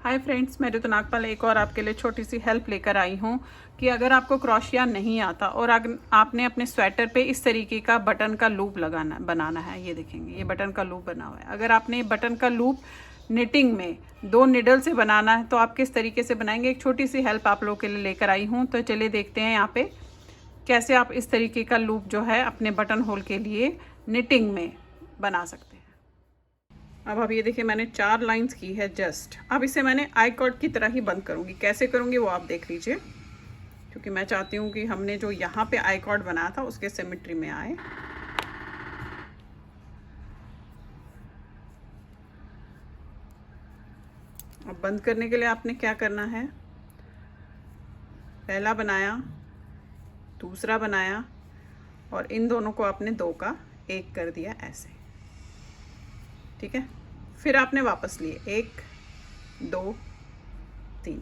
Hi friends, मैं ऋतु नागपाल एक और आपके लिए छोटी सी हेल्प लेकर आई हूँ कि अगर आपको क्रोशिया नहीं आता और आपने अपने स्वेटर पे इस तरीके का बटन का लूप बनाना है। ये देखेंगे, ये बटन का लूप बना हुआ है। अगर आपने बटन का लूप निटिंग में 2 निडल से बनाना है तो आप किस तरीके से बनाएंगे, एक छोटी सी हेल्प आप लोगों के लिए लेकर आई हूँ। तो चलिए देखते हैं यहाँ पे कैसे आप इस तरीके का लूप जो है अपने बटन होल के लिए निटिंग में बना सकते हैं। अब ये देखिए, मैंने 4 लाइंस की है जस्ट। अब इसे मैंने आई कॉर्ड की तरह ही बंद करूँगी। कैसे करूँगी वो आप देख लीजिए, क्योंकि मैं चाहती हूँ कि हमने जो यहाँ पे आई कॉर्ड बनाया था उसके सिमेट्री में आए। अब बंद करने के लिए आपने क्या करना है, पहला बनाया, दूसरा बनाया और इन दोनों को आपने 2 का 1 कर दिया ऐसे, ठीक है। फिर आपने वापस लिए 1 2 3,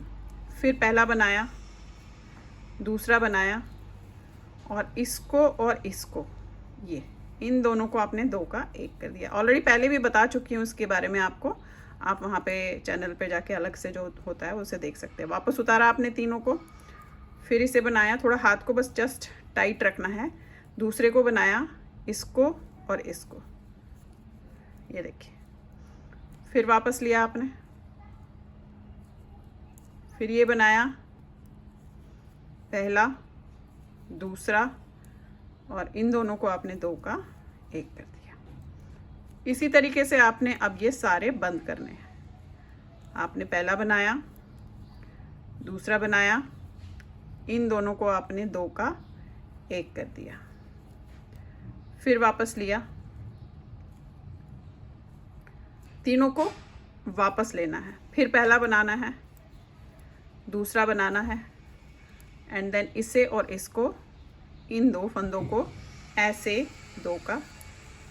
फिर पहला बनाया, दूसरा बनाया और इसको ये इन दोनों को आपने 2 का 1 कर दिया। ऑलरेडी पहले भी बता चुकी हूँ इसके बारे में आपको, आप वहाँ पे चैनल पे जाके अलग से जो होता है उसे देख सकते हैं। वापस उतारा आपने तीनों को, फिर इसे बनाया, थोड़ा हाथ को बस जस्ट टाइट रखना है। दूसरे को बनाया, इसको और इसको, ये देखिए। फिर वापस लिया आपने, फिर ये बनाया, पहला दूसरा और इन दोनों को आपने 2 का 1 कर दिया। इसी तरीके से आपने अब ये सारे बंद करने हैं। आपने पहला बनाया, दूसरा बनाया, इन दोनों को आपने 2 का 1 कर दिया, फिर वापस लिया, तीनों को वापस लेना है, फिर पहला बनाना है, दूसरा बनाना है एंड देन इसे और इसको, इन 2 फंदों को ऐसे 2 का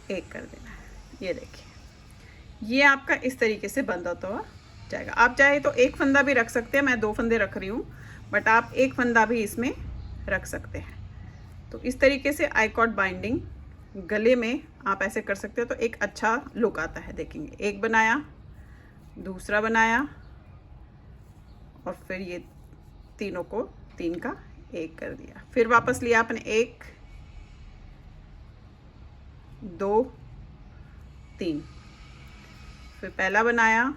1 कर देना है। ये देखिए, ये आपका इस तरीके से बंद होता हुआ जाएगा। आप चाहे तो 1 फंदा भी रख सकते हैं, मैं 2 फंदे रख रही हूँ, बट आप 1 फंदा भी इसमें रख सकते हैं। तो इस तरीके से आई कॉर्ड बाइंडिंग गले में आप ऐसे कर सकते हो तो एक अच्छा लुक आता है। देखेंगे, 1 बनाया, दूसरा बनाया और फिर ये तीनों को 3 का 1 कर दिया, फिर वापस लिया आपने 1 2 3, फिर पहला बनाया,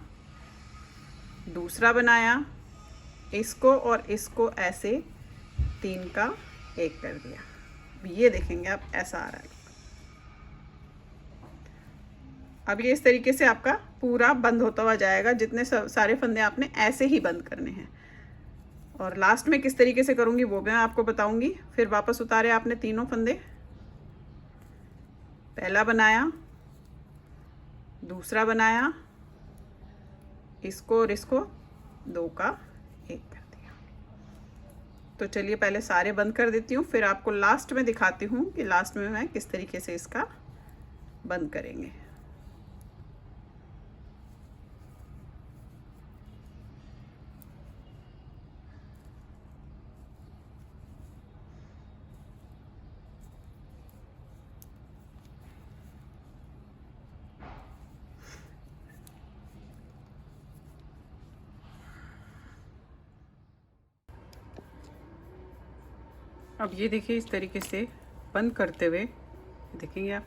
दूसरा बनाया, इसको और इसको ऐसे 3 का 1 कर दिया। ये देखेंगे आप, ऐसा आ रहा है। अब ये इस तरीके से आपका पूरा बंद होता हुआ जाएगा। जितने सारे फंदे आपने ऐसे ही बंद करने हैं और लास्ट में किस तरीके से करूँगी वो मैं आपको बताऊँगी। फिर वापस उतारे आपने तीनों फंदे, पहला बनाया, दूसरा बनाया, इसको और इसको 2 का 1 कर दिया। तो चलिए पहले सारे बंद कर देती हूँ, फिर आपको लास्ट में दिखाती हूँ कि लास्ट में मैं किस तरीके से इसका बंद करेंगे। अब ये देखिए, इस तरीके से बंद करते हुए देखेंगे आप,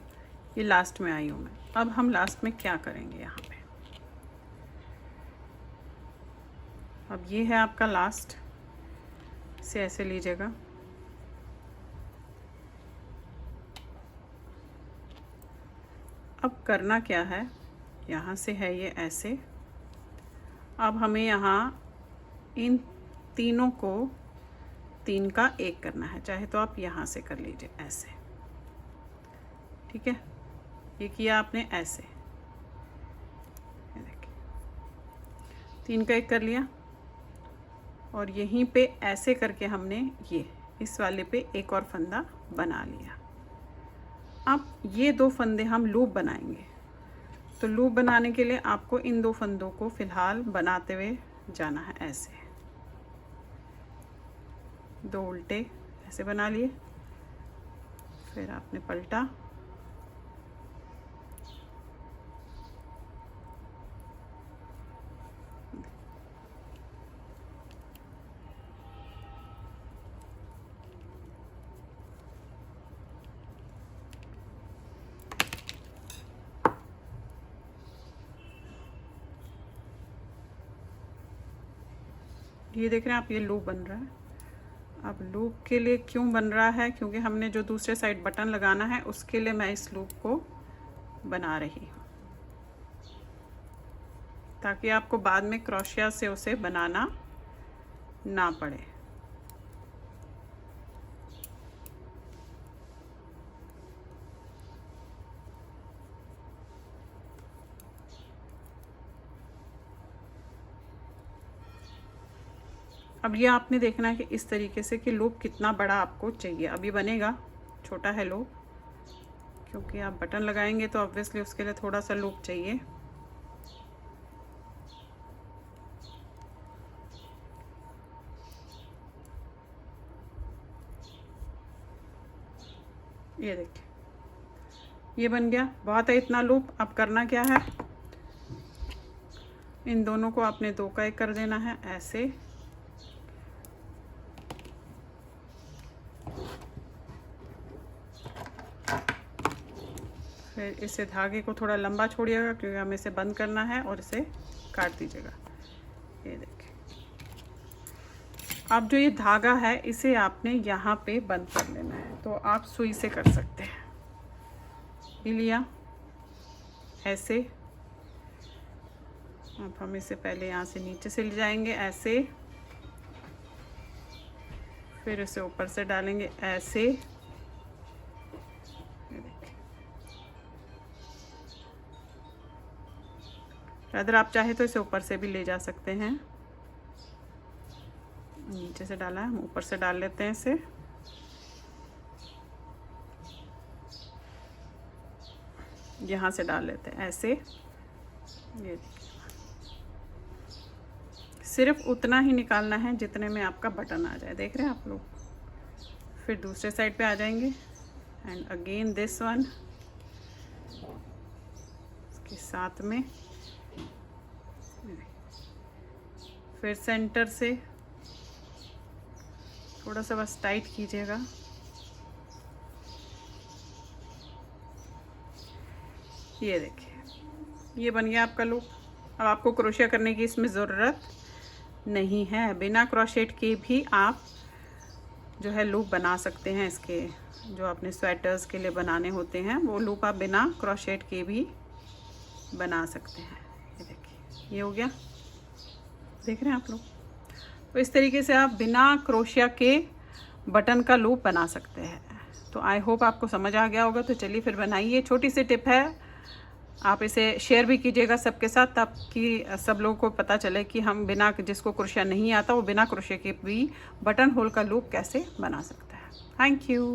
ये लास्ट में आई हूँ मैं। अब हम लास्ट में क्या करेंगे, यहाँ पे अब ये है आपका लास्ट, से ऐसे लीजिएगा, अब करना क्या है, यहाँ से है ये ऐसे। अब हमें यहाँ इन तीनों को 3 का 1 करना है, चाहे तो आप यहाँ से कर लीजिए ऐसे, ठीक है। ये किया आपने ऐसे, ये देखिए 3 का 1 कर लिया और यहीं पे ऐसे करके हमने ये इस वाले पे एक और फंदा बना लिया। अब ये 2 फंदे हम लूप बनाएंगे, तो लूप बनाने के लिए आपको इन 2 फंदों को फिलहाल बनाते हुए जाना है ऐसे, 2 उल्टे ऐसे बना लिए, फिर आपने पलटा, ये देख रहे हैं आप, ये लूप बन रहा है। अब लूप के लिए क्यों बन रहा है, क्योंकि हमने जो दूसरे साइड बटन लगाना है उसके लिए मैं इस लूप को बना रही हूँ, ताकि आपको बाद में क्रोशिया से उसे बनाना ना पड़े। अब ये आपने देखना है कि इस तरीके से कि लूप कितना बड़ा आपको चाहिए। अभी बनेगा, छोटा है लूप, क्योंकि आप बटन लगाएंगे तो ऑब्वियसली उसके लिए थोड़ा सा लूप चाहिए। ये देखिए, ये बन गया। बहुत है इतना लूप। अब करना क्या है, इन दोनों को आपने 2 का 1 कर देना है ऐसे। फिर इसे धागे को थोड़ा लंबा छोड़िएगा, क्योंकि हमें इसे बंद करना है, और इसे काट दीजिएगा। ये देखिए, अब जो ये धागा है इसे आपने यहाँ पे बंद कर लेना है। तो आप सुई से कर सकते हैं। ये लिया ऐसे। अब हम इसे पहले यहाँ से नीचे से ले जाएंगे ऐसे, फिर इसे ऊपर से डालेंगे ऐसे। अगर आप चाहे तो इसे ऊपर से भी ले जा सकते हैं। नीचे से डाला है, हम ऊपर से डाल लेते हैं इसे। यहाँ से डाल लेते हैं ऐसे। ये सिर्फ उतना ही निकालना है जितने में आपका बटन आ जाए। देख रहे हैं आप लोग। फिर दूसरे साइड पे आ जाएंगे एंड अगेन दिस वन, इसके साथ में फिर सेंटर से थोड़ा सा बस टाइट कीजिएगा। ये देखिए, ये बन गया आपका लूप। अब आपको क्रोशिया करने की इसमें ज़रूरत नहीं है। बिना क्रोशेट के भी आप जो है लूप बना सकते हैं। इसके जो अपने स्वेटर्स के लिए बनाने होते हैं वो लूप आप बिना क्रोशेट के भी बना सकते हैं। ये देखिए, ये हो गया। देख रहे हैं आप लोग। तो इस तरीके से आप बिना क्रोशिया के बटन का लूप बना सकते हैं। तो आई होप आपको समझ आ गया होगा। तो चलिए फिर बनाइए। छोटी सी टिप है, आप इसे शेयर भी कीजिएगा सबके साथ, ताकि सब लोगों को पता चले कि हम बिना, जिसको क्रोशिया नहीं आता वो बिना क्रोशिया के भी बटन होल का लूप कैसे बना सकता है। Thank you.